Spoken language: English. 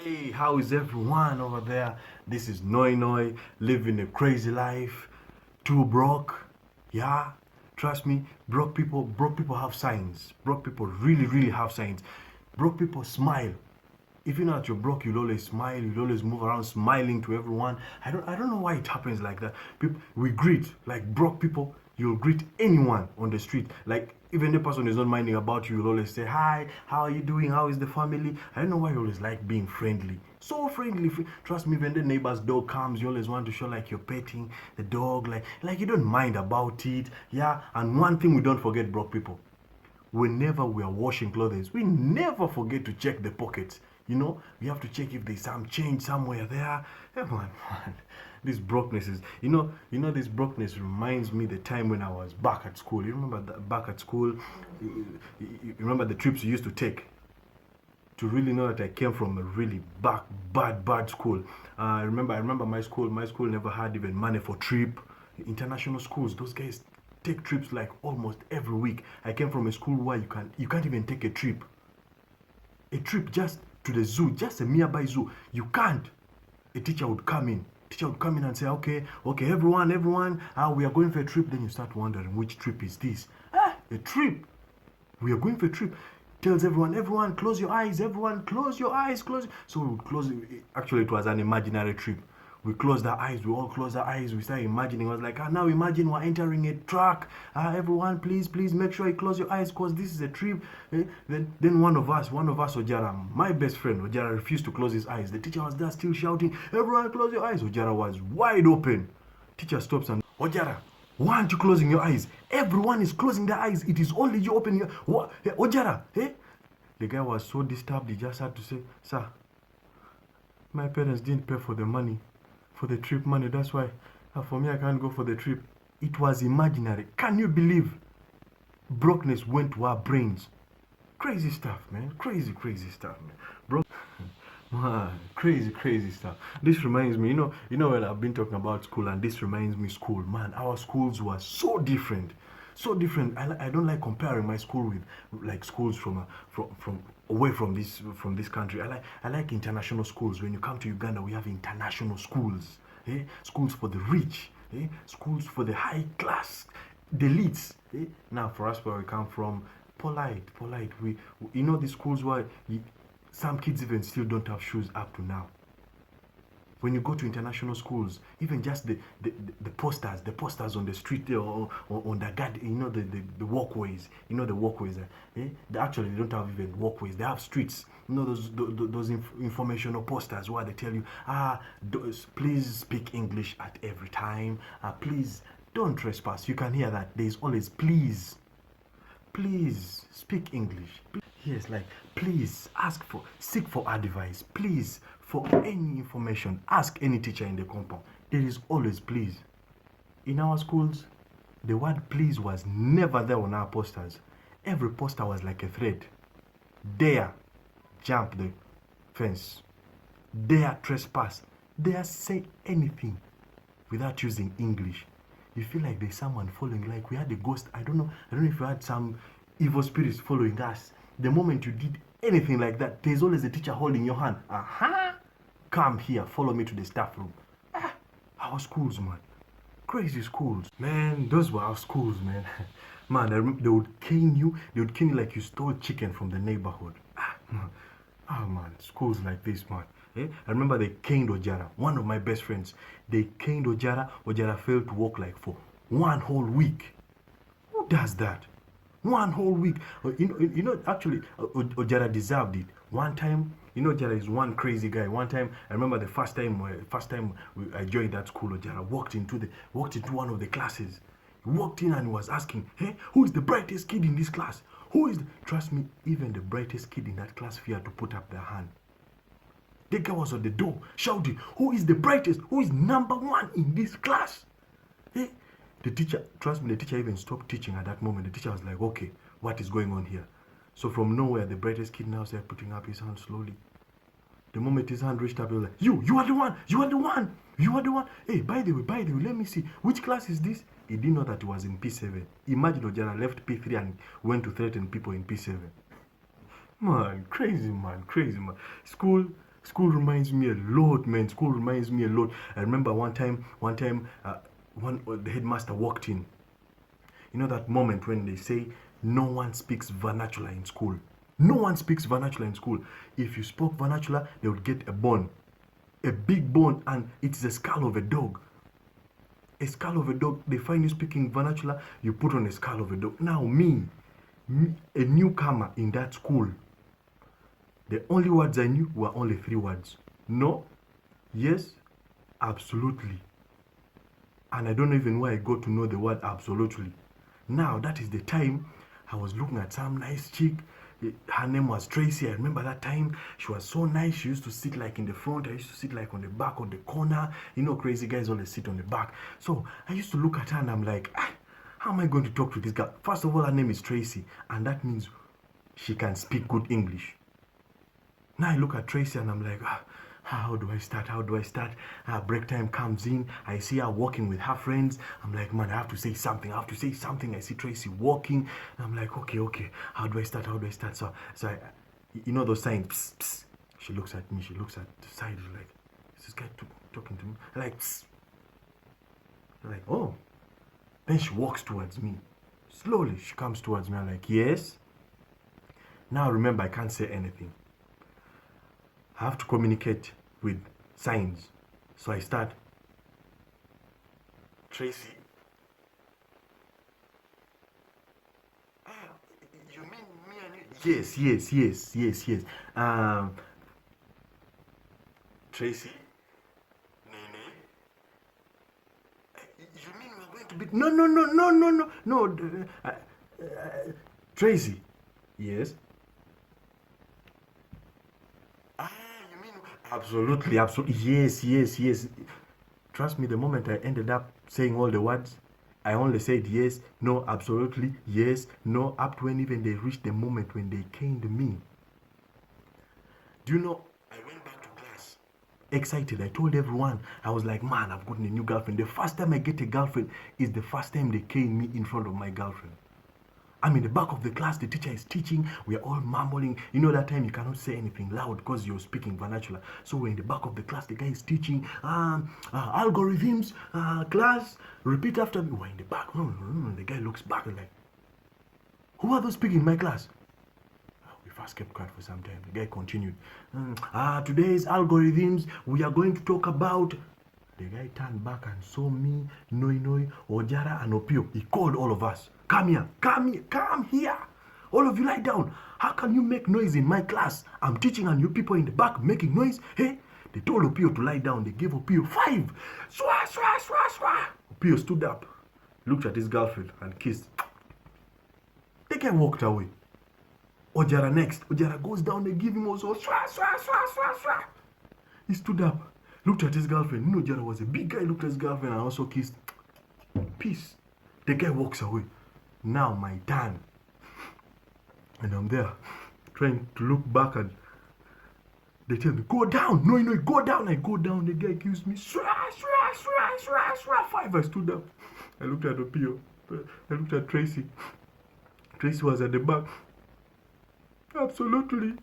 Hey, how is everyone over there? This is Noinoi, living a crazy life. Too broke. Yeah, trust me, broke people have signs. Broke people really have signs. Broke people smile. If you know that you're broke, you'll always smile, you'll always move around smiling to everyone. I don't know why it happens like that. People, we greet, like broke people, you'll greet anyone on the street. Like even the person is not minding about you, you'll always say, hi, how are you doing? How is the family? I don't know why you always like being friendly. So friendly. Trust me, when the neighbor's dog comes, you always want to show like you're petting the dog, like you don't mind about it. Yeah. And one thing we don't forget, broke people, whenever we are washing clothes, we never forget to check the pockets. We have to check if there's some change somewhere there. Hey, man, this brokenness is, this brokenness reminds me the time when I was back at school. You remember that back at school? You remember the trips you used to take to really know that I came from a really bad school. I remember my school. My school never had even money for trip. International schools, those guys take trips like almost every week. I came from a school where you can't even take a trip. A trip just to the zoo, just a nearby zoo. You can't. A teacher would come in. Teacher would come in and say, okay, everyone, we are going for a trip. Then you start wondering, which trip is this? A trip. We are going for a trip. Tells everyone, close your eyes. Everyone, close your eyes. So we would close. Actually, it was an imaginary trip. We closed our eyes. We all closed our eyes. We started imagining. I was like, now imagine we're entering a truck. Everyone, please make sure you close your eyes because this is a trip. Then one of us, Ojara, my best friend, Ojara refused to close his eyes. The teacher was there still shouting, everyone close your eyes. Ojara was wide open. Teacher stops and, Ojara, why aren't you closing your eyes? Everyone is closing their eyes. It is only you opening your... What? Hey, Ojara, hey? The guy was so disturbed, he just had to say, sir, my parents didn't pay for the money. For the trip money, that's why for me I can't go for the trip. It was imaginary. Can you believe brokenness went to our brains? Crazy stuff, man. Crazy stuff, man. Bro, man, crazy stuff. This reminds me, when I've been talking about school, and this reminds me school, man. Our schools were so different. I don't like comparing my school with like schools from away from this country. I like international schools. When you come to Uganda, we have international schools. Schools for the rich. Schools for the high class, the elites. Now for us, where we come from, polite. We the schools where some kids even still don't have shoes up to now. When you go to international schools, even just the posters on the street there, or on the garden, the walkways, actually they don't have even walkways, they have streets. Those informational posters where they tell you, please speak English at every time, please don't trespass. You can hear that. There's always please speak English. Yes, like please seek for advice. Please, for any information, ask any teacher in the compound. There is always please. In our schools, the word please was never there on our posters. Every poster was like a threat. Dare jump the fence. Dare trespass. Dare say anything without using English. You feel like there's someone following, like we had a ghost. I don't know if you had some evil spirits following us. The moment you did anything like that, there's always a teacher holding your hand. Come here, follow me to the staff room. Our schools, man. Crazy schools. Man, those were our schools, man. Man, they would cane you. They would cane you like you stole chicken from the neighborhood. Man, schools like this, man. I remember they caned Ojara, one of my best friends. They caned Ojara. Ojara failed to walk like for one whole week. Who does that? One whole week. Actually, Ojara deserved it. One time, Ojara is one crazy guy. One time, I remember the first time I joined that school, Ojara walked into one of the classes. He walked in and he was asking, hey, who is the brightest kid in this class? Trust me, even the brightest kid in that class feared to put up their hand. The guy was on the door shouting, who is the brightest? Who is number one in this class? The teacher, trust me, the teacher even stopped teaching at that moment. The teacher was like, okay, what is going on here? So from nowhere, the brightest kid now started putting up his hand slowly. The moment his hand reached up, he was like, you are the one. Hey, by the way, let me see. Which class is this? He didn't know that he was in P7. Imagine Ojara left P3 and went to threaten people in P7. Man, crazy man. School, School reminds me a lot, man. School reminds me a lot. I remember one time, the headmaster walked in. You know that moment when they say no one speaks vernacular in school. No one speaks vernacular in school. If you spoke vernacular, they would get a bone, a big bone, and it's the skull of a dog. A skull of a dog. They find you speaking vernacular, you put on a skull of a dog. Now me, a newcomer in that school, the only words I knew were only 3 words. No, yes, absolutely. And I don't know even where I got to know the word absolutely. Now, that is the time I was looking at some nice chick. Her name was Tracy. I remember that time. She was so nice. She used to sit like in the front. I used to sit like on the back or the corner. You know, crazy guys always sit on the back. So I used to look at her and I'm like, how am I going to talk to this girl? First of all, her name is Tracy. And that means she can speak good English. Now I look at Tracy and I'm like, how do I start? How do I start? Break time comes in. I see her walking with her friends. I'm like, man, I have to say something. I have to say something. I see Tracy walking. I'm like, okay. How do I start? How do I start? So I, you know those signs, psst, psst. She looks at me. She looks at the side. She's like, is this guy talking to me? Like, psst. Like, oh. Then she walks towards me. Slowly, she comes towards me. I'm like, yes. Now remember, I can't say anything. I have to communicate with signs. So I start, Tracy. You mean me and you? Yes. Tracy. Nene. You mean we're going to be? No. Tracy. Yes. Absolutely. Yes. Trust me, the moment I ended up saying all the words, I only said yes, no, absolutely, yes, no, up to when even they reached the moment when they caned me. Do you know, I went back to class excited. I told everyone, I was like, man, I've gotten a new girlfriend. The first time I get a girlfriend is the first time they cane me in front of my girlfriend. I'm in the back of the class, the teacher is teaching, we're all mumbling. You know that time you cannot say anything loud because you're speaking vernacular. So we're in the back of the class, the guy is teaching, algorithms, class, repeat after me. We're in the back. The guy looks back and like, who are those speaking in my class? We first kept quiet for some time. The guy continued, today's algorithms, we are going to talk about. The guy turned back and saw me, Noinoi, Ojara, and Opio. He called all of us. Come here. All of you lie down. How can you make noise in my class? I'm teaching and you people in the back making noise. Hey, they told Opio to lie down. They gave Opio 5. Swah. Opio stood up, looked at his girlfriend and kissed. The guy walked away. Ojara next. Ojara goes down. They give him also swah. He stood up, looked at his girlfriend. You know, Ojara was a big guy. Looked at his girlfriend and also kissed. Peace. The guy walks away. Now my turn. And I'm there trying to look back and they tell me, go down. No, go down. I go down. The guy accused me. Swah. 5. I stood up. I looked at Opio. I looked at Tracy. Tracy was at the back. Absolutely.